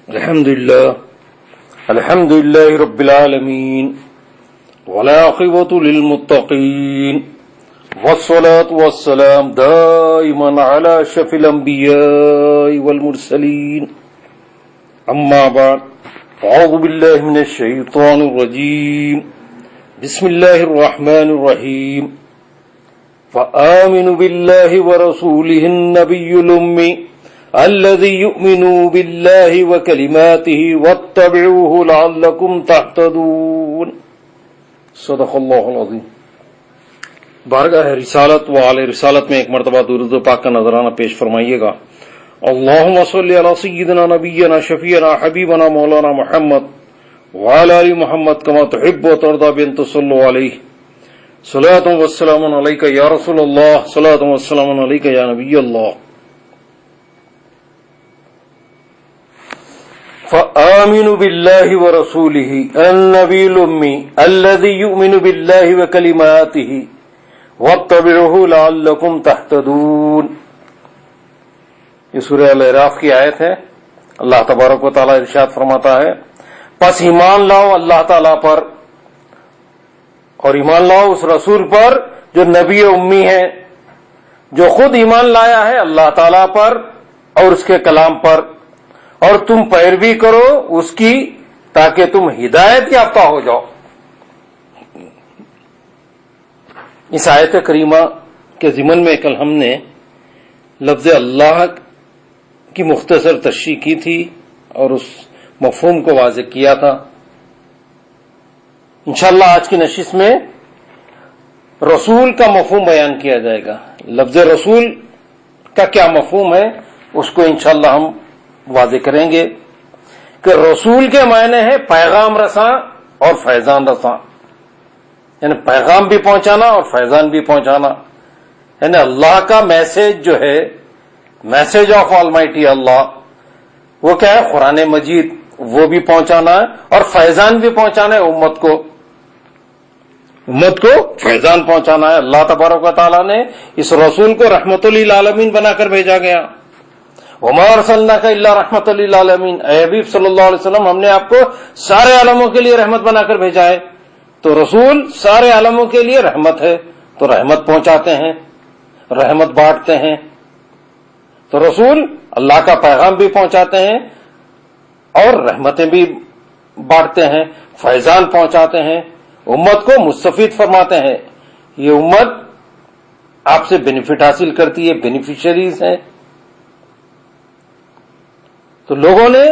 الحمد لله رب العالمين والعاقبة للمتقين والصلاة والسلام دائما على أشرف الأنبياء والمرسلين أما بعد أعوذ بالله من الشيطان الرجيم بسم الله الرحمن الرحيم فآمنوا بالله ورسوله النبي الأمي الذي يؤمن بالله وكلماته واتبعوه لعلكم تهتدون صدق اللہ العظیم۔ بارگاہ رسالت و آل رسالت میں ایک مرتبہ درود پاک کا نذرانہ پیش فرمائیے گا۔ اللہم صلی علی سیدنا نبینا شفیعنا حبیبنا مولانا محمد وعلی آل محمد کما تحب و ترضى بأن تصلوا علیہ صلاۃ و سلام علیک یا رسول اللہ، صلاۃ و سلام علیک یا نبی اللہ۔ فآمنوا بالله ورسوله النبي الأمي الذي يؤمن بالله وكلماته واتبعوه لعلكم تهتدون۔ یہ سورہ الاعراف کی آیت ہے۔ اللہ تبارک و تعالی ارشاد فرماتا ہے، پس ایمان لاؤ اللہ تعالی پر اور ایمان لاؤ اس رسول پر جو نبی امی ہے، جو خود ایمان لایا ہے اللہ تعالی پر اور اس کے کلام پر، اور تم پیروی کرو اس کی تاکہ تم ہدایت یافتہ ہو جاؤ۔ اس آیت کریمہ کے ضمن میں کل ہم نے لفظ اللہ کی مختصر تشریح کی تھی اور اس مفہوم کو واضح کیا تھا۔ انشاءاللہ آج کی نشست میں رسول کا مفہوم بیان کیا جائے گا۔ لفظ رسول کا کیا مفہوم ہے اس کو انشاءاللہ ہم واضح کریں گے کہ رسول کے معنی ہے پیغام رساں اور فیضان رساں، یعنی پیغام بھی پہنچانا اور فیضان بھی پہنچانا، یعنی اللہ کا میسج جو ہے، میسج آف آلمائٹی اللہ، وہ کیا ہے؟ قرآن مجید، وہ بھی پہنچانا ہے اور فیضان بھی پہنچانا ہے امت کو فیضان پہنچانا ہے۔ اللہ تبارک و تعالیٰ نے اس رسول کو رحمت للعالمین بنا کر بھیجا گیا۔ وما ارسلناک الا رحمت للعالمین، اے حبیب صلی اللہ علیہ وسلم، ہم نے آپ کو سارے عالموں کے لیے رحمت بنا کر بھیجا ہے۔ تو رسول سارے عالموں کے لیے رحمت ہے، تو رحمت پہنچاتے ہیں، رحمت بانٹتے ہیں۔ تو رسول اللہ کا پیغام بھی پہنچاتے ہیں اور رحمتیں بھی بانٹتے ہیں، فیضان پہنچاتے ہیں، امت کو مستفید فرماتے ہیں۔ یہ امت آپ سے بینیفٹ حاصل کرتی ہے، بینیفیشریز ہیں۔ تو لوگوں نے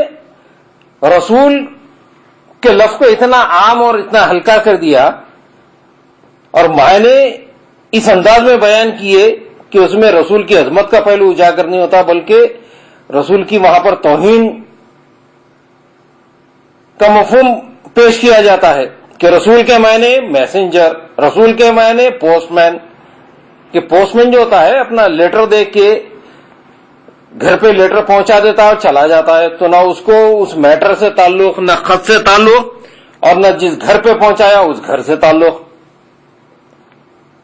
رسول کے لفظ کو اتنا عام اور اتنا ہلکا کر دیا اور معنی اس انداز میں بیان کیے کہ اس میں رسول کی عظمت کا پہلو اجاگر نہیں ہوتا، بلکہ رسول کی وہاں پر توہین کا مفہوم پیش کیا جاتا ہے کہ رسول کے معنی میسنجر، رسول کے معنی پوسٹ مین، کہ پوسٹ مین جو ہوتا ہے اپنا لیٹر دے کے گھر پہ لیٹر پہنچا دیتا ہے اور چلا جاتا ہے، تو نہ اس کو اس میٹر سے تعلق، نہ خط سے تعلق، اور نہ جس گھر پہ پہنچایا اس گھر سے تعلق۔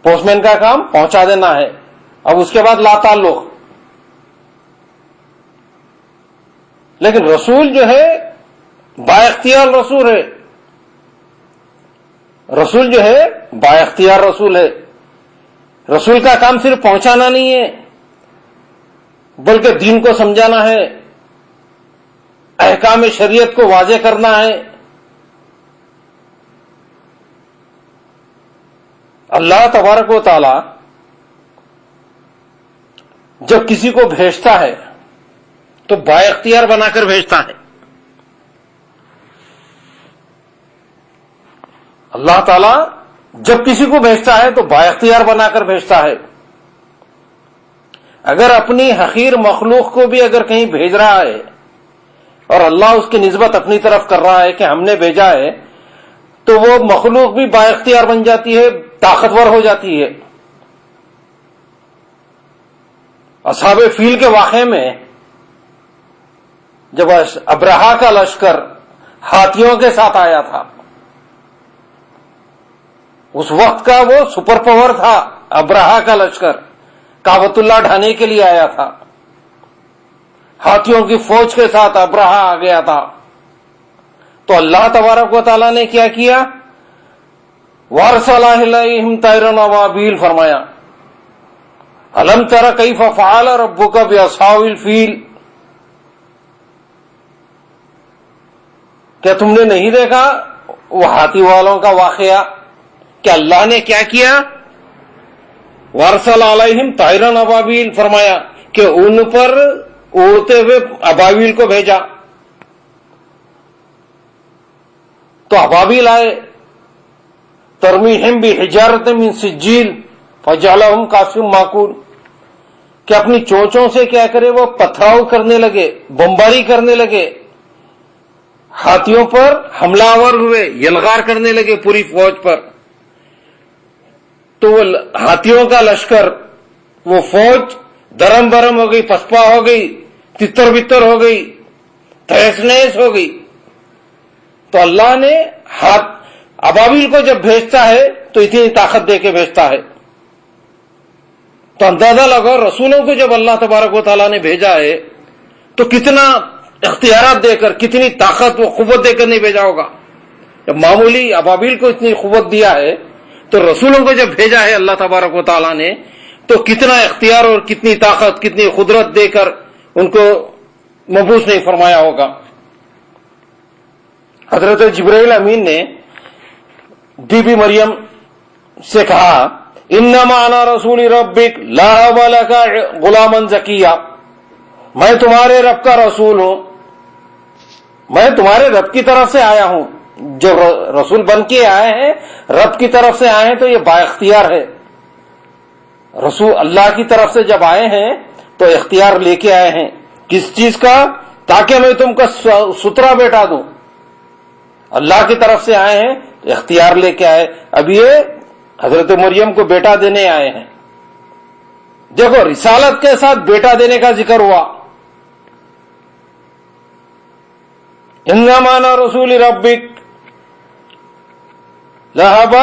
پوسٹ مین کا کام پہنچا دینا ہے، اب اس کے بعد لا تعلق۔ لیکن رسول جو ہے با اختیار رسول ہے، رسول جو ہے با اختیار رسول ہے۔ رسول کا کام صرف پہنچانا نہیں ہے بلکہ دین کو سمجھانا ہے، احکام شریعت کو واضح کرنا ہے۔ اللہ تبارک و تعالی جب کسی کو بھیجتا ہے تو با اختیار بنا کر بھیجتا ہے۔ اللہ تعالی جب کسی کو بھیجتا ہے تو با اختیار بنا کر بھیجتا ہے۔ اگر اپنی حقیر مخلوق کو بھی اگر کہیں بھیج رہا ہے اور اللہ اس کی نسبت اپنی طرف کر رہا ہے کہ ہم نے بھیجا ہے، تو وہ مخلوق بھی با اختیار بن جاتی ہے، طاقتور ہو جاتی ہے۔ اصحاب فیل کے واقعے میں جب ابرہا کا لشکر ہاتھیوں کے ساتھ آیا تھا، اس وقت کا وہ سپر پاور تھا، ابرہا کا لشکر کعبۃ اللہ ڈھانے کے لیے آیا تھا۔ ہاتھیوں کی فوج کے ساتھ ابرہا آ گیا تھا. تو اللہ تبارک و تعالیٰ نے کیا کیا؟ وَأَرْسَلَ عَلَيْهِمْ طَيْرًا أَبَابِيلَ فرمایا. أَلَمْ تَرَ كَيْفَ فَعَلَ رَبُّكَ بِأَصْحَابِ الْفِيلِ، کیا تم نے نہیں دیکھا وہ ہاتھی والوں کا واقعہ کہ اللہ نے کیا کیا؟ وَأَرْسَلَ عَلَيْهِمْ طَيْرًا أَبَابِيلَ فرمایا کہ ان پر اڑتے ہوئے ابابیل کو بھیجا. تو ابابیل آئے. ترمیہم بحجارۃ من سجیل فجعلہم کعصف مأکول، کہ اپنی چونچوں سے کیا کرے وہ پتھراؤ کرنے لگے، بمباری کرنے لگے، ہاتھیوں پر حملہ آور ہوئے، یلغار کرنے لگے پوری فوج پر. تو وہ ہاتھیوں کا لشکر، وہ فوج درم برم ہو گئی، پسپا ہو گئی، تتر بتر ہو گئی، تہس نہس ہو گئی. تو اللہ نے ابابیل کو جب بھیجتا ہے تو اتنی طاقت دے کے بھیجتا ہے. تو اندازہ لگاؤ رسولوں کو جب اللہ تبارک و تعالیٰ نے بھیجا ہے تو کتنا اختیارات دے کر، کتنی طاقت و قوت دے کر نہیں بھیجا ہوگا. جب معمولی ابابیل کو اتنی قوت دیا ہے تو رسولوں کو جب بھیجا ہے اللہ تبارک و تعالیٰ نے تو کتنا اختیار اور کتنی طاقت، کتنی قدرت دے کر ان کو مبعوث نہیں فرمایا ہوگا. حضرت جبرائیل امین نے بی بی مریم سے کہا انما انا رسول ربک لا اب لک غلاما زکیا، میں تمہارے رب کا رسول ہوں، میں تمہارے رب کی طرف سے آیا ہوں. جو رسول بن کے آئے ہیں رب کی طرف سے آئے ہیں تو یہ با اختیار ہے. رسول اللہ کی طرف سے جب آئے ہیں تو اختیار لے کے آئے ہیں. کس چیز کا؟ تاکہ میں تم کا سترا بیٹا دوں. اللہ کی طرف سے آئے ہیں تو اختیار لے کے آئے. اب یہ حضرت مریم کو بیٹا دینے آئے ہیں. دیکھو رسالت کے ساتھ بیٹا دینے کا ذکر ہوا. انما انا رسول ربک لہب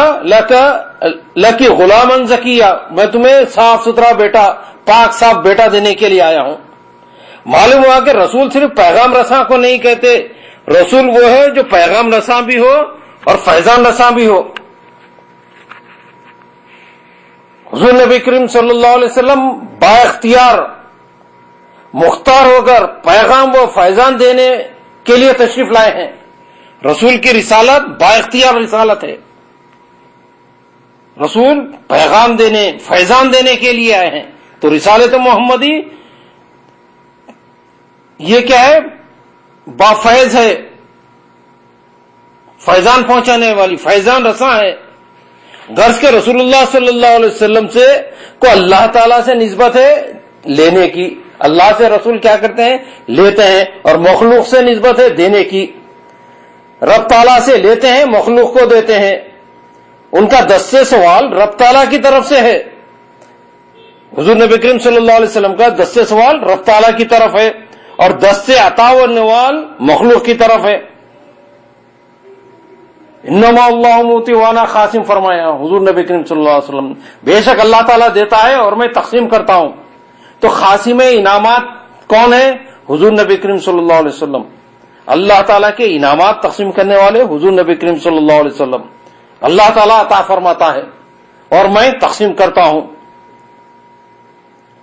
لک غلاما زکیا، میں تمہیں صاف ستھرا بیٹا، پاک صاف بیٹا دینے کے لیے آیا ہوں. معلوم ہوا کہ رسول صرف پیغام رساں کو نہیں کہتے، رسول وہ ہے جو پیغام رساں بھی ہو اور فیضان رساں بھی ہو. حضور نبی کریم صلی اللہ علیہ وسلم با اختیار مختار ہو کر پیغام و فیضان دینے کے لیے تشریف لائے ہیں. رسول کی رسالت با اختیار رسالت ہے. رسول پیغام دینے، فیضان دینے کے لیے آئے ہیں. تو رسالت محمدی یہ کیا ہے؟ با فیض ہے، فیضان پہنچانے والی، فیضان رساں ہے. غرض کے رسول اللہ صلی اللہ علیہ وسلم سے کو اللہ تعالیٰ سے نسبت ہے لینے کی. اللہ سے رسول کیا کرتے ہیں؟ لیتے ہیں. اور مخلوق سے نسبت ہے دینے کی. رب تعالیٰ سے لیتے ہیں، مخلوق کو دیتے ہیں. ان کا 10 سے سوال رب تعالیٰ کی طرف سے ہے. حضور نبی کریم صلی اللہ علیہ وسلم کا 10 سے سوال رب تعالیٰ کی طرف ہے اور 10 سے عطا و نوال مخلوق کی طرف ہے. انما اللہ موتی وانا قاسم فرمایا حضور نبی کریم صلی اللہ علیہ وسلم، بے شک اللہ تعالیٰ دیتا ہے اور میں تقسیم کرتا ہوں. تو قاسم انعامات کون ہے؟ حضور نبی کریم صلی اللہ علیہ وسلم. اللہ تعالیٰ کے انعامات تقسیم کرنے والے حضور نبی کریم صلی اللہ علیہ وسلم. اللہ تعالیٰ عطا فرماتا ہے اور میں تقسیم کرتا ہوں.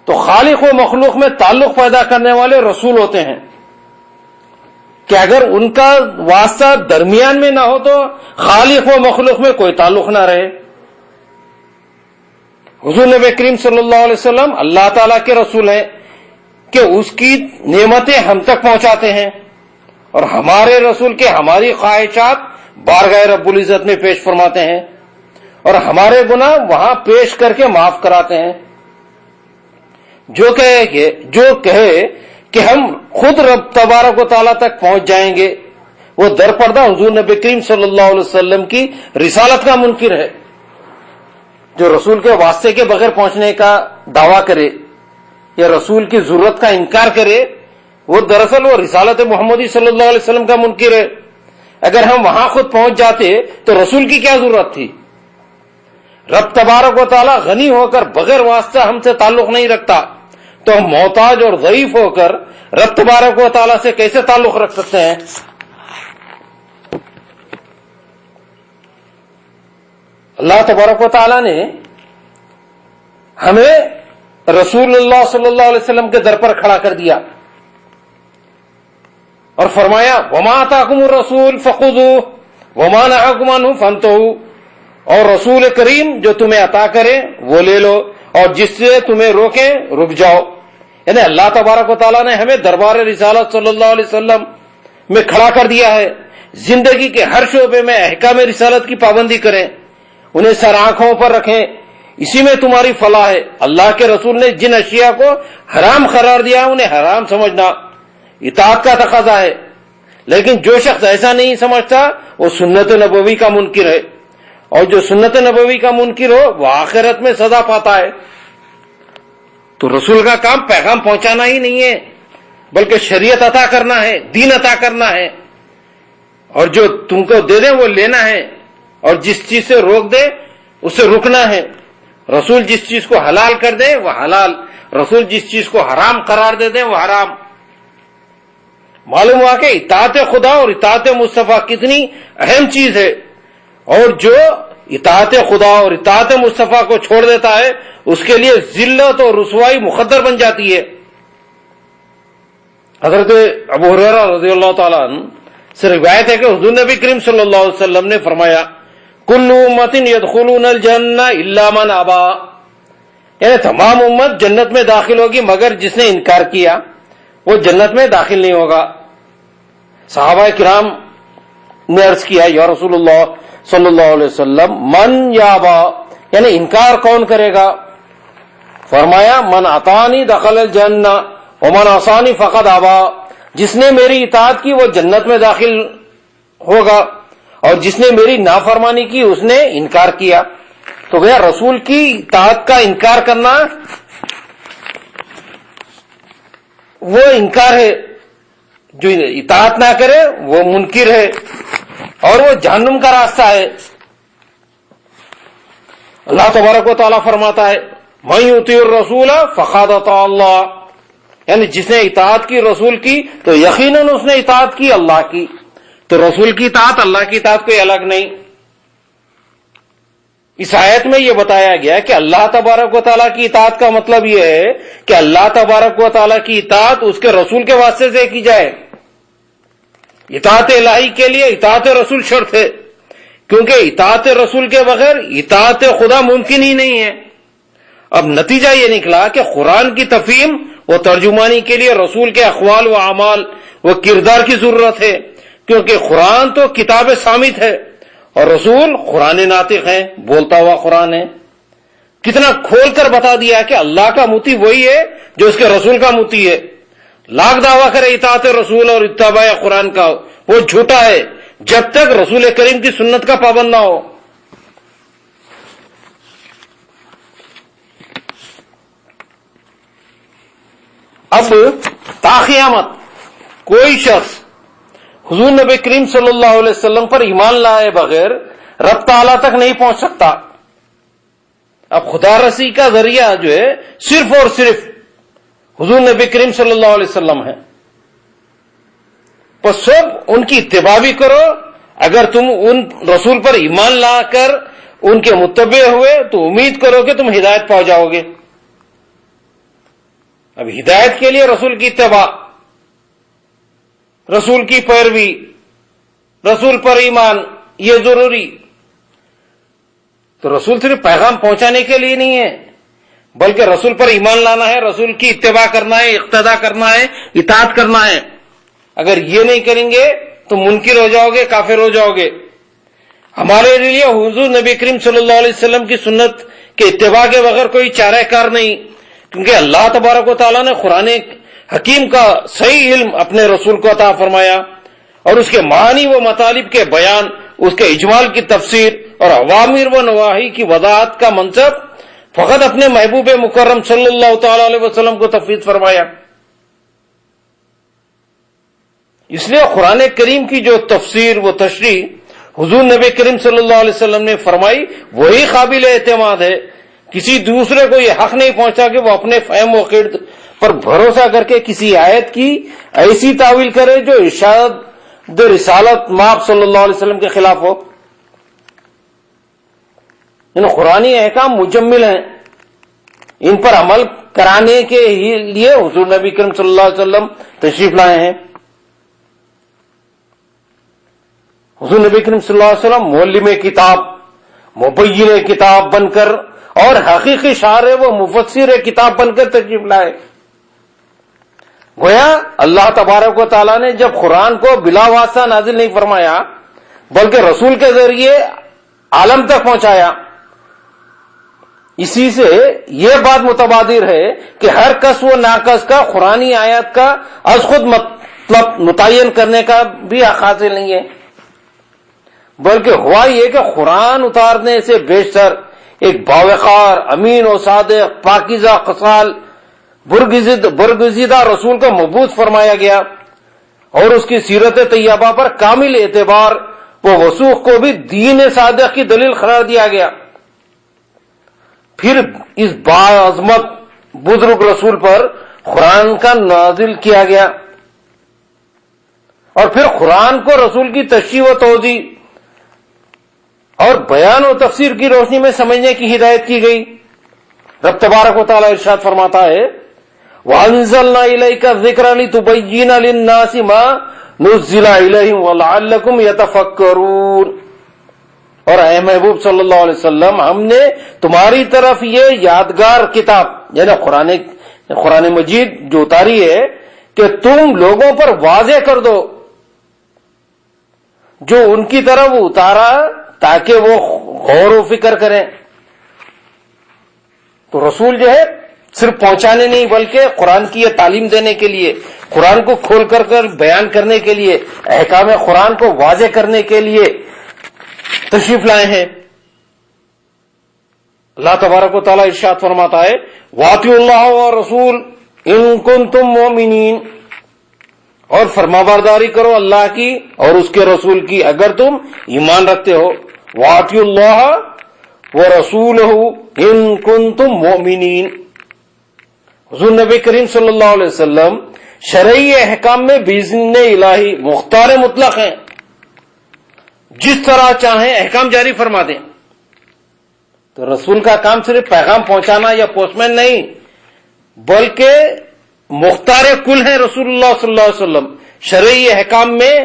تو خالق و مخلوق میں تعلق پیدا کرنے والے رسول ہوتے ہیں کہ اگر ان کا واسطہ درمیان میں نہ ہو تو خالق و مخلوق میں کوئی تعلق نہ رہے. حضور نبی کریم صلی اللہ علیہ وسلم اللہ تعالیٰ کے رسول ہیں کہ اس کی نعمتیں ہم تک پہنچاتے ہیں اور ہمارے رسول کے ہماری خواہشات بارگاہ رب العزت میں پیش فرماتے ہیں اور ہمارے گناہ وہاں پیش کر کے معاف کراتے ہیں. جو کہے کہ ہم خود رب تبارک و تعالیٰ تک پہنچ جائیں گے وہ در پردہ حضور نبی کریم صلی اللہ علیہ وسلم کی رسالت کا منکر ہے. جو رسول کے واسطے کے بغیر پہنچنے کا دعویٰ کرے یا رسول کی ضرورت کا انکار کرے وہ دراصل وہ رسالت محمدی صلی اللہ علیہ وسلم کا منکر ہے. اگر ہم وہاں خود پہنچ جاتے تو رسول کی کیا ضرورت تھی؟ رب تبارک و تعالیٰ غنی ہو کر بغیر واسطہ ہم سے تعلق نہیں رکھتا تو ہم محتاج اور ضعیف ہو کر رب تبارک و تعالیٰ سے کیسے تعلق رکھ سکتے ہیں؟ اللہ تبارک و تعالیٰ نے ہمیں رسول اللہ صلی اللہ علیہ وسلم کے در پر کھڑا کر دیا اور فرمایا وما آتاکم الرسول فخذوہ وما نہاکم عنہ فانتہوا، اور رسول کریم جو تمہیں عطا کرے وہ لے لو اور جس سے تمہیں روکے رک جاؤ۔ یعنی اللہ تبارک و تعالیٰ نے ہمیں دربار رسالت صلی اللہ علیہ وسلم میں کھڑا کر دیا ہے، زندگی کے ہر شعبے میں احکام رسالت کی پابندی کریں، انہیں سر آنکھوں پر رکھیں، اسی میں تمہاری فلاح ہے۔ اللہ کے رسول نے جن اشیاء کو حرام قرار دیا انہیں حرام سمجھنا اطاعت کا تقاضا ہے، لیکن جو شخص ایسا نہیں سمجھتا وہ سنت نبوی کا منکر ہے، اور جو سنت نبوی کا منکر ہو وہ آخرت میں سزا پاتا ہے۔ تو رسول کا کام پیغام پہنچانا ہی نہیں ہے بلکہ شریعت عطا کرنا ہے، دین عطا کرنا ہے، اور جو تم کو دے دے وہ لینا ہے، اور جس چیز سے روک دے اس سے رکنا ہے۔ رسول جس چیز کو حلال کر دے وہ حلال، رسول جس چیز کو حرام قرار دے دے وہ حرام۔ معلوم ہوا کہ اطاعت خدا اور اطاعت مصطفیٰ کتنی اہم چیز ہے، اور جو اطاعت خدا اور اطاعت مصطفیٰ کو چھوڑ دیتا ہے اس کے لیے ذلت اور رسوائی مقدر بن جاتی ہے۔ حضرت ابو ہریرہ رضی اللہ تعالیٰ عنہ سے روایت ہے کہ حضور نبی کریم صلی اللہ علیہ وسلم نے فرمایا کل امت یدخلون الجنہ الا من ابا، یعنی تمام امت جنت میں داخل ہوگی مگر جس نے انکار کیا وہ جنت میں داخل نہیں ہوگا۔ صحابہ کرام نے عرض کیا یا رسول اللہ صلی اللہ علیہ وسلم من یابا، یعنی انکار کون کرے گا؟ فرمایا من اطاعنی دخل الجنہ ومن عصانی فقد ابا، جس نے میری اطاعت کی وہ جنت میں داخل ہوگا اور جس نے میری نافرمانی کی اس نے انکار کیا۔ تو گیا رسول کی اطاعت کا انکار کرنا وہ انکار ہے، جو اطاعت نہ کرے وہ منکر ہے اور وہ جہنم کا راستہ ہے۔ اللہ تبارک و تعالیٰ فرماتا ہے من یطیع الرسول فقد اطاع اللہ، یعنی جس نے اطاعت کی رسول کی تو یقیناً اس نے اطاعت کی اللہ کی۔ تو رسول کی اطاعت اللہ کی اطاعت کوئی الگ نہیں۔ اس آیت میں یہ بتایا گیا کہ اللہ تبارک و تعالیٰ کی اطاعت کا مطلب یہ ہے کہ اللہ تبارک و تعالیٰ کی اطاعت اس کے رسول کے واسطے سے کی جائے۔ اطاعت الہی کے لیے اطاعت رسول شرط ہے، کیونکہ اطاعت رسول کے بغیر اطاعت خدا ممکن ہی نہیں ہے۔ اب نتیجہ یہ نکلا کہ قرآن کی تفہیم و ترجمانی کے لیے رسول کے اقوال و اعمال و کردار کی ضرورت ہے، کیونکہ قرآن تو کتاب صامت ہے اور رسول قرآن ناطق ہے، بولتا ہوا قرآن ہے۔ کتنا کھول کر بتا دیا کہ اللہ کا مطیع وہی ہے جو اس کے رسول کا مطیع ہے۔ لاکھ دعویٰ کرے اطاعت رسول اور اتباع قرآن کا، وہ جھوٹا ہے جب تک رسول کریم کی سنت کا پابند نہ ہو۔ اب تا قیامت کوئی شخص حضور نبی کریم صلی اللہ علیہ وسلم پر ایمان لائے بغیر رب تعالیٰ تک نہیں پہنچ سکتا۔ اب خدا رسی کا ذریعہ جو ہے صرف اور صرف حضور نبی کریم صلی اللہ علیہ وسلم ہے، تو سب ان کی اتباع بھی کرو۔ اگر تم ان رسول پر ایمان لا کر ان کے متبع ہوئے تو امید کرو کہ تم ہدایت پا جاؤ گے۔ اب ہدایت کے لیے رسول کی اتباع، رسول کی پیروی، رسول پر ایمان یہ ضروری۔ تو رسول صرف پیغام پہنچانے کے لیے نہیں ہے بلکہ رسول پر ایمان لانا ہے، رسول کی اتباع کرنا ہے، اقتداء کرنا ہے، اطاعت کرنا ہے۔ اگر یہ نہیں کریں گے تو منکر ہو جاؤ گے، کافر ہو جاؤ گے۔ ہمارے لیے حضور نبی کریم صلی اللہ علیہ وسلم کی سنت کے اتباع کے بغیر کوئی چارہ کار نہیں، کیونکہ اللہ تبارک و تعالیٰ نے قرآن حکیم کا صحیح علم اپنے رسول کو عطا فرمایا، اور اس کے معانی و مطالب کے بیان، اس کے اجمال کی تفسیر اور اوامر و نواہی کی وضاحت کا منصب فقط اپنے محبوب مکرم صلی اللہ تعالی علیہ وسلم کو تفویض فرمایا۔ اس لیے قرآن کریم کی جو تفسیر و تشریح حضور نبی کریم صلی اللہ علیہ وسلم نے فرمائی وہی قابل اعتماد ہے، کسی دوسرے کو یہ حق نہیں پہنچتا کہ وہ اپنے فہم و عقیدے پر بھروسہ کر کے کسی آیت کی ایسی تعویل کرے جو ارشاد رسالت مآب صلی اللہ علیہ وسلم کے خلاف ہو. ان قرآنی احکام مجمل ہیں، ان پر عمل کرانے کے لیے حضور نبی کریم صلی اللہ علیہ وسلم تشریف لائے ہیں. حضور نبی کریم صلی اللہ علیہ وسلم معلم کتاب، مبین کتاب بن کر اور حقیقی شارح و مفسر کتاب بن کر تشریف لائے. گویا اللہ تبارک و تعالیٰ نے جب قرآن کو بلا واسطہ نازل نہیں فرمایا بلکہ رسول کے ذریعے عالم تک پہنچایا. اسی سے یہ بات متبادر ہے کہ ہر کس و ناقص کا قرآنی آیات کا از خود مطلب متعین کرنے کا بھی حق حاصل نہیں ہے، بلکہ ہوا یہ کہ قرآن اتارنے سے بیشتر ایک باوقار، امین و صادق، پاکیزہ خصال، برگزیدہ رسول کو مبعوث فرمایا گیا اور اس کی سیرت طیبہ پر کامل اعتبار و وثوق کو بھی دین صادق کی دلیل قرار دیا گیا. پھر اس باعظمت بزرگ رسول پر قرآن کا نازل کیا گیا اور پھر قرآن کو رسول کی تشریح و توضیح اور بیان و تفسیر کی روشنی میں سمجھنے کی ہدایت کی گئی. رب تبارک و تعالی ارشاد فرماتا ہے وَأَنزَلْنَا إِلَيْكَ الذِّكْرَ لِتُبَيِّنَ لِلنَّاسِ مَا نُزِّلَ إِلَيْهِمْ وَلَعَلَّكُمْ يَتَفَكَّرُونَ. اور اے محبوب صلی اللہ علیہ وسلم، ہم نے تمہاری طرف یہ یادگار کتاب یعنی قرآن مجید جو اتاری ہے کہ تم لوگوں پر واضح کر دو جو ان کی طرف اتارا تاکہ وہ غور و فکر کریں. تو رسول جو ہے صرف پہنچانے نہیں بلکہ قرآن کی یہ تعلیم دینے کے لیے، قرآن کو کھول کر بیان کرنے کے لیے، احکام قرآن کو واضح کرنے کے لیے تشریف لائے ہیں. اللہ تبارک و تعالیٰ ارشاد فرماتا ہے وَأَطِیعُوا اللَّهَ وَالرَّسُولَ إِن كُنتُم مُؤْمِنِینَ، اور فرمانبرداری کرو اللہ کی اور اس کے رسول کی اگر تم ایمان رکھتے ہو. وَأَطِیعُوا اللَّهَ وَرَسُولَهُ إِن كُنتُم مُؤْمِنِینَ. حضور نبی کریم صلی اللہ علیہ وسلم شرعی احکام میں بإذن الہی مختار مطلق ہیں، جس طرح چاہیں احکام جاری فرما دیں. تو رسول کا کام صرف پیغام پہنچانا یا پوسٹ مین نہیں بلکہ مختار کل ہیں رسول اللہ صلی اللہ علیہ وسلم. شرعی احکام میں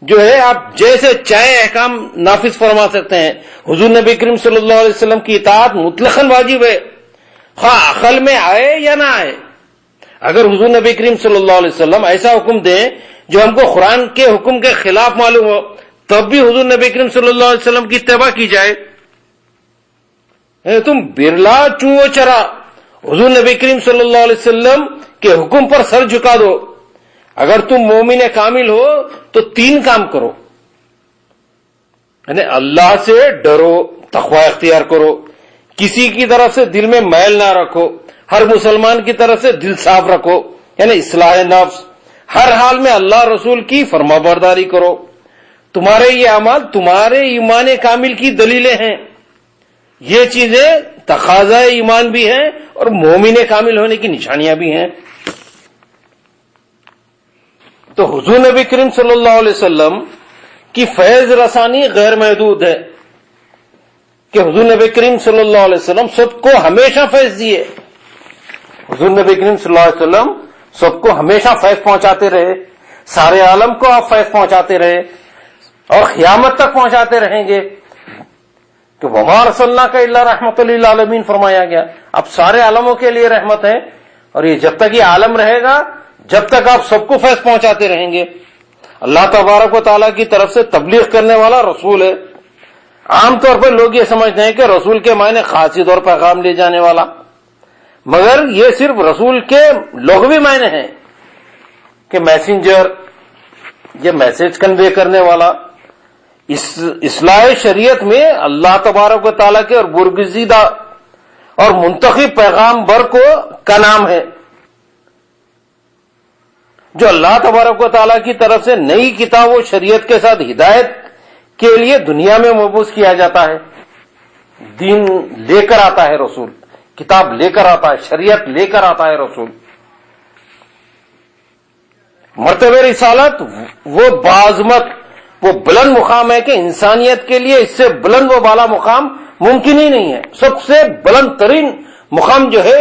جو ہے آپ جیسے چاہے احکام نافذ فرما سکتے ہیں. حضور نبی کریم صلی اللہ علیہ وسلم کی اطاعت مطلقاً واجب ہے، خواہ عقل میں آئے یا نہ آئے. اگر حضور نبی کریم صلی اللہ علیہ وسلم ایسا حکم دیں جو ہم کو قرآن کے حکم کے خلاف معلوم ہو تب بھی حضور نبی کریم صلی اللہ علیہ وسلم کی اتباع کی جائے. تم برلا چوں چرا حضور نبی کریم صلی اللہ علیہ وسلم کے حکم پر سر جھکا دو. اگر تم مومن کامل ہو تو 3 کام کرو، یعنی اللہ سے ڈرو، تقوی اختیار کرو، کسی کی طرف سے دل میں میل نہ رکھو، ہر مسلمان کی طرف سے دل صاف رکھو یعنی اصلاح نفس، ہر حال میں اللہ رسول کی فرمانبرداری کرو. تمہارے یہ اعمال تمہارے ایمان کامل کی دلیلیں ہیں. یہ چیزیں تقاضا ایمان بھی ہیں اور مومن کامل ہونے کی نشانیاں بھی ہیں. تو حضور نبی کریم صلی اللہ علیہ وسلم کی فیض رسانی غیر محدود ہے کہ حضور نبی کریم صلی اللہ علیہ وسلم سب کو ہمیشہ فیض دیے. حضور نبی کریم صلی اللہ علیہ وسلم سب کو ہمیشہ فیض پہنچاتے رہے، سارے عالم کو آپ فیض پہنچاتے رہے اور قیامت تک پہنچاتے رہیں گے کہ وَمَا أَرْسَلْنَاكَ إِلَّا رَحْمَةً لِّلْعَالَمِينَ فرمایا گیا. اب سارے عالموں کے لیے رحمت ہے اور یہ جب تک یہ عالم رہے گا جب تک آپ سب کو فیض پہنچاتے رہیں گے. اللہ تبارک و تعالیٰ کی طرف سے تبلیغ کرنے والا رسول ہے. عام طور پر لوگ یہ سمجھتے ہیں کہ رسول کے معنی خاصی طور پیغام لے جانے والا، مگر یہ صرف رسول کے لغوی معنی ہیں کہ میسنجر، یہ میسج کنوے کرنے والا. اصلاح شریعت میں اللہ تبارک و تعالیٰ کے اور برگزیدہ اور منتخب پیغام بر کو کا نام ہے جو اللہ تبارک و تعالیٰ کی طرف سے نئی کتاب و شریعت کے ساتھ ہدایت کے لیے دنیا میں مبعوث کیا جاتا ہے. دین لے کر آتا ہے رسول. کتاب لے کر آتا ہے، شریعت لے کر آتا ہے رسول. مرتبہ رسالت وہ بعظمت، وہ بلند مقام ہے کہ انسانیت کے لیے اس سے بلند و بالا مقام ممکن ہی نہیں ہے. سب سے بلند ترین مقام جو ہے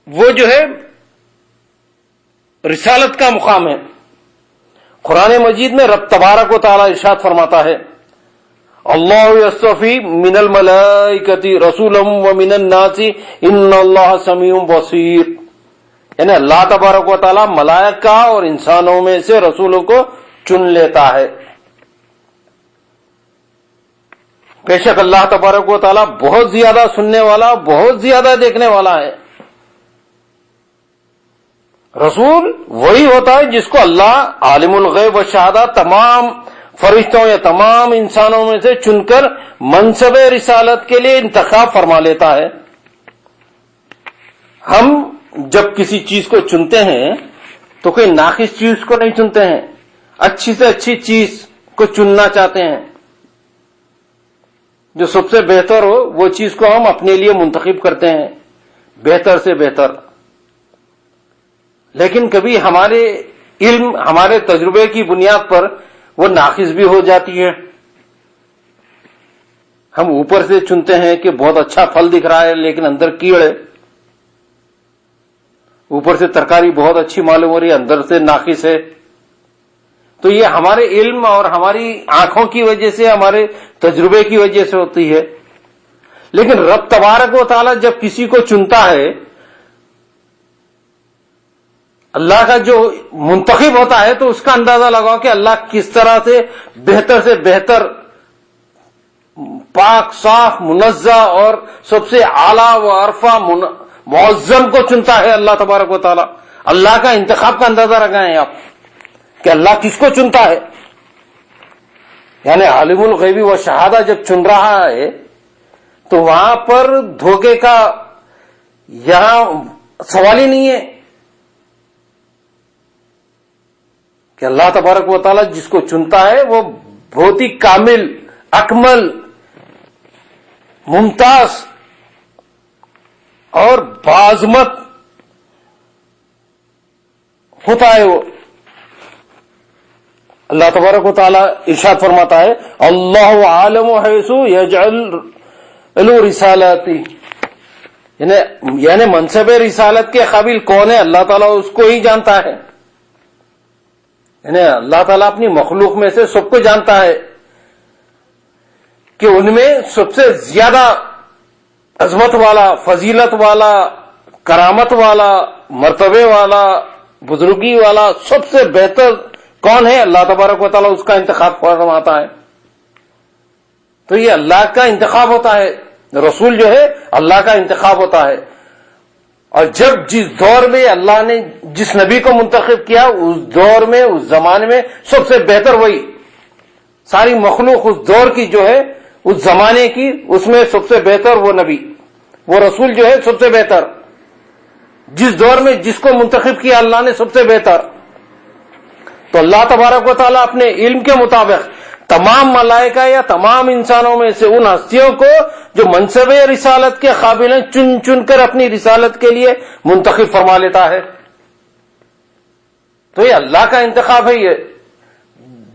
وہ جو ہے رسالت کا مقام ہے. قرآن مجید میں رب تبارک و تعالی ارشاد فرماتا ہے اللہ یصطفی من الملائکۃ رسولا ومن الناس ان اللہ سمیع بصیر. یعنی اللہ تبارک و تعالی ملائکہ اور انسانوں میں سے رسولوں کو چن لیتا ہے. بے شک اللہ تبارک و تعالی بہت زیادہ سننے والا، بہت زیادہ دیکھنے والا ہے. رسول وہی ہوتا ہے جس کو اللہ عالم الغیب و شہادہ تمام فرشتوں یا تمام انسانوں میں سے چن کر منصب رسالت کے لیے انتخاب فرما لیتا ہے. ہم جب کسی چیز کو چنتے ہیں تو کوئی ناقص چیز کو نہیں چنتے ہیں، اچھی سے اچھی چیز کو چننا چاہتے ہیں. جو سب سے بہتر ہو وہ چیز کو ہم اپنے لیے منتخب کرتے ہیں، بہتر سے بہتر. لیکن کبھی ہمارے علم، ہمارے تجربے کی بنیاد پر وہ ناقص بھی ہو جاتی ہے. ہم اوپر سے چنتے ہیں کہ بہت اچھا پھل دکھ رہا ہے لیکن اندر کیڑ ہے. اوپر سے ترکاری بہت اچھی معلوم ہو رہی ہے، اندر سے ناقص ہے. تو یہ ہمارے علم اور ہماری آنکھوں کی وجہ سے، ہمارے تجربے کی وجہ سے ہوتی ہے. لیکن رب تبارک و تعالی جب کسی کو چنتا ہے، اللہ کا جو منتخب ہوتا ہے، تو اس کا اندازہ لگاؤ کہ اللہ کس طرح سے بہتر پاک صاف منزہ اور سب سے اعلیٰ و عرفہ معظم کو چنتا ہے اللہ تبارک و تعالی. اللہ کا انتخاب کا اندازہ لگائیں آپ کہ اللہ کس کو چنتا ہے. یعنی عالم الغیبی و شہادہ جب چن رہا ہے تو وہاں پر دھوکے کا یہاں سوال ہی نہیں ہے کہ اللہ تبارک و تعالی جس کو چنتا ہے وہ بہت ہی کامل، اکمل، ممتاز اور بعظمت ہوتا ہے. وہ اللہ تبارک و تعالی ارشاد فرماتا ہے اللہ عالم حیث یجعل رسالتی. یعنی منصب رسالت کے قابل کون ہے، اللہ تعالیٰ اس کو ہی جانتا ہے. یعنی اللہ تعالیٰ اپنی مخلوق میں سے سب کو جانتا ہے کہ ان میں سب سے زیادہ عظمت والا، فضیلت والا، کرامت والا، مرتبے والا، بزرگی والا، سب سے بہتر کون ہے. اللہ تبارک و تعالیٰ اس کا انتخاب فرماتا ہے. تو یہ اللہ کا انتخاب ہوتا ہے. رسول جو ہے اللہ کا انتخاب ہوتا ہے. اور جب جس دور میں اللہ نے جس نبی کو منتخب کیا، اس دور میں، اس زمانے میں سب سے بہتر وہی. ساری مخلوق اس دور کی جو ہے، اس زمانے کی، اس میں سب سے بہتر وہ نبی، وہ رسول جو ہے سب سے بہتر. جس دور میں جس کو منتخب کیا اللہ نے سب سے بہتر. تو اللہ تبارک و تعالیٰ اپنے علم کے مطابق تمام ملائکہ یا تمام انسانوں میں سے ان ہستیوں کو جو منصب رسالت کے قابل ہیں چن چن کر اپنی رسالت کے لیے منتخب فرما لیتا ہے. تو یہ اللہ کا انتخاب ہے. یہ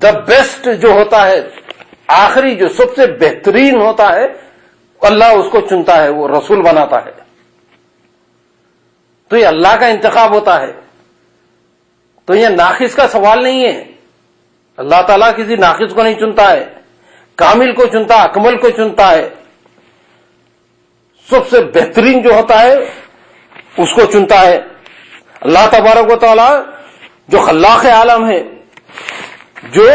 دا بیسٹ جو ہوتا ہے، آخری جو سب سے بہترین ہوتا ہے، اللہ اس کو چنتا ہے، وہ رسول بناتا ہے. تو یہ اللہ کا انتخاب ہوتا ہے. تو یہ ناقص کا سوال نہیں ہے. اللہ تعالیٰ کسی ناقص کو نہیں چنتا ہے، کامل کو چنتا ہے، اکمل کو چنتا ہے. سب سے بہترین جو ہوتا ہے اس کو چنتا ہے. اللہ تبارک و تعالیٰ جو خلاق عالم ہے، جو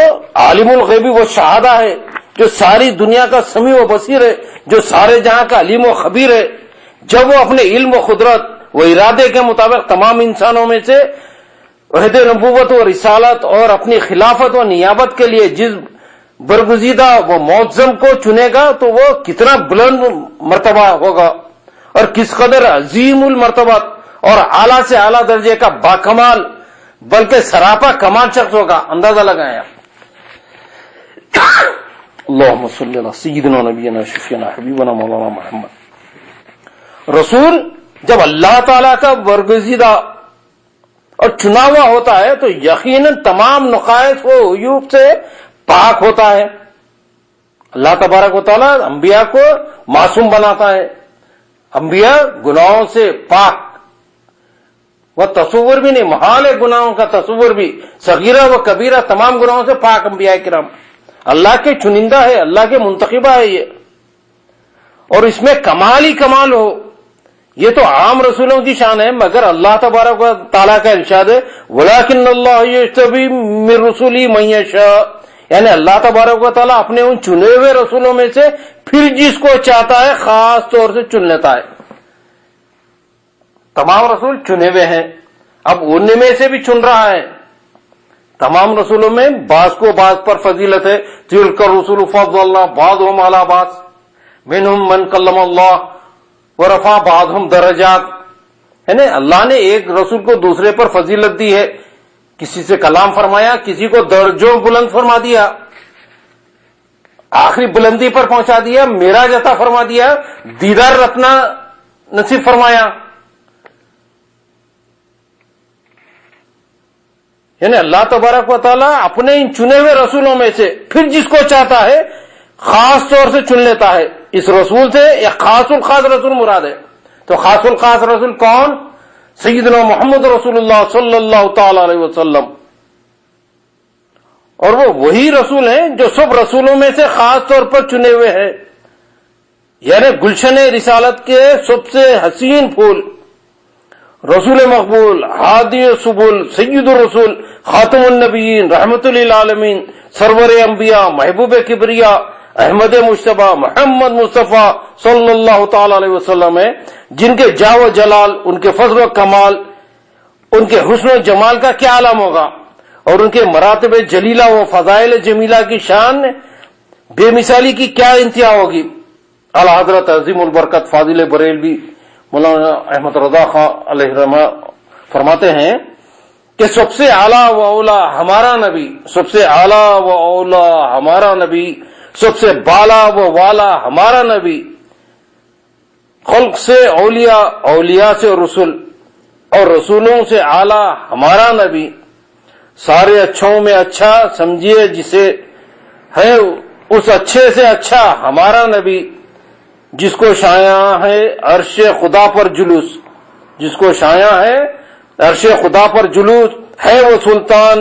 عالم الغیبی و شہادہ ہے، جو ساری دنیا کا سمیع و بصیر ہے، جو سارے جہاں کا علیم و خبیر ہے، جب وہ اپنے علم و قدرت و ارادے کے مطابق تمام انسانوں میں سے عہد نبوت و رسالت اور اپنی خلافت و نیابت کے لیے جس برگزیدہ وہ معظم کو چنے گا تو وہ کتنا بلند مرتبہ ہوگا اور کس قدر عظیم المرتبت اور اعلیٰ سے اعلیٰ درجے کا باکمال بلکہ سراپا کمال شخص ہوگا. اندازہ لگائیں آپ. اللہم صلی علی سیدنا نبینا شفیعنا حبیبنا مولانا محمد رسول جب اللہ تعالیٰ کا برگزیدہ اور چنا ہوا ہوتا ہے تو یقیناً تمام نقائص و عیوب سے پاک ہوتا ہے. اللہ تبارک و تعالیٰ انبیاء کو معصوم بناتا ہے، انبیاء گناہوں سے پاک، وہ تصور بھی نہیں، محال ہے گناہوں کا تصور بھی، صغیرہ و کبیرہ تمام گناہوں سے پاک انبیاء کرام. اللہ کے چنندہ ہے، اللہ کے منتخبہ ہے یہ، اور اس میں کمال ہی کمال ہو. یہ تو عام رسولوں کی شان ہے، مگر اللہ تبارک و تعالیٰ کا ارشاد ہے وَلَٰكِنَّ اللَّهَ يَجْتَبِي مِن رُّسُلِهِ مَن يَشَاءُ، یعنی اللہ تبارک و تعالیٰ اپنے ان چنے ہوئے رسولوں میں سے پھر جس کو چاہتا ہے خاص طور سے چن لیتا ہے. تمام رسول چنے ہوئے ہیں، اب ان میں سے بھی چن رہا ہے. تمام رسولوں میں بعض کو بعض پر فضیلت ہے. تِلْكَ الرُّسُلُ فَضَّلْنَا بَعْضَهُمْ عَلَىٰ بَعْضٍ مِنْهُمْ مَنْ كَلَّمَ اللَّهُ وَرَفَعَ بَعْضَهُمْ دَرَجَاتٍ، یعنی اللہ نے ایک رسول کو دوسرے پر فضیلت دی ہے، کسی سے کلام فرمایا، کسی کو درجوں بلند فرما دیا، آخری بلندی پر پہنچا دیا، معراج عطا فرما دیا، دیدار رتنا نصیب فرمایا. یعنی اللہ تبارک و تعالیٰ اپنے ان چنے ہوئے رسولوں میں سے پھر جس کو چاہتا ہے خاص طور سے چن لیتا ہے. اس رسول سے یا خاص الخاص رسول مراد ہے. تو خاص الخاص رسول کون؟ سیدنا محمد رسول اللہ صلی اللہ تعالی علیہ وسلم. اور وہ وہی رسول ہیں جو سب رسولوں میں سے خاص طور پر چنے ہوئے ہیں. یعنی گلشن رسالت کے سب سے حسین پھول، رسول مقبول، ہادی سبل، سید الرسول، خاتم النبیین، رحمت للعالمین، سرور انبیاء، محبوب کبریا، احمد مجتبی، محمد مصطفیٰ صلی اللہ تعالی علیہ وسلم ہے، جن کے جا و جلال، ان کے فضل و کمال، ان کے حسن و جمال کا کیا عالم ہوگا، اور ان کے مراتب جلیلہ و فضائل جمیلہ کی شان بے مثالی کی کیا انتہا ہوگی. اعلی حضرت عظیم البرکت فاضل بریلوی مولانا احمد رضا خان علیہ رحمہ فرماتے ہیں کہ سب سے اعلیٰ و اولا ہمارا نبی، سب سے اعلیٰ و اولا ہمارا نبی، سب سے بالا و والا ہمارا نبی، خلق سے اولیاء، اولیاء سے رسول، اور رسولوں سے اعلیٰ ہمارا نبی، سارے اچھوں میں اچھا سمجھیے جسے ہے، اس اچھے سے اچھا ہمارا نبی، جس کو شایع ہے عرش خدا پر جلوس، جس کو شایع ہے عرش خدا پر جلوس، ہے وہ سلطان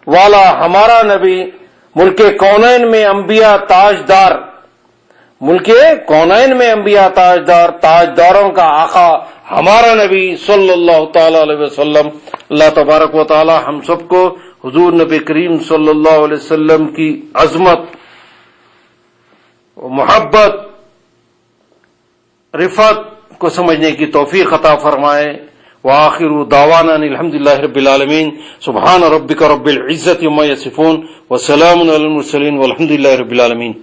والا ہمارا نبی، ملک کونین میں انبیاء تاجدار، ملک کونین میں انبیاء تاجدار، تاجداروں کا آقا ہمارا نبی صلی اللہ تعالی علیہ وسلم. اللہ تبارک و تعالی ہم سب کو حضور نبی کریم صلی اللہ علیہ وسلم کی عظمت، محبت، رفعت کو سمجھنے کی توفیق عطا فرمائے. وآخر دعوانا الحمدللہ رب العالمین. سبحان ربک رب العزت عما یصفون وسلام علی المرسلین والحمدللہ رب العالمین.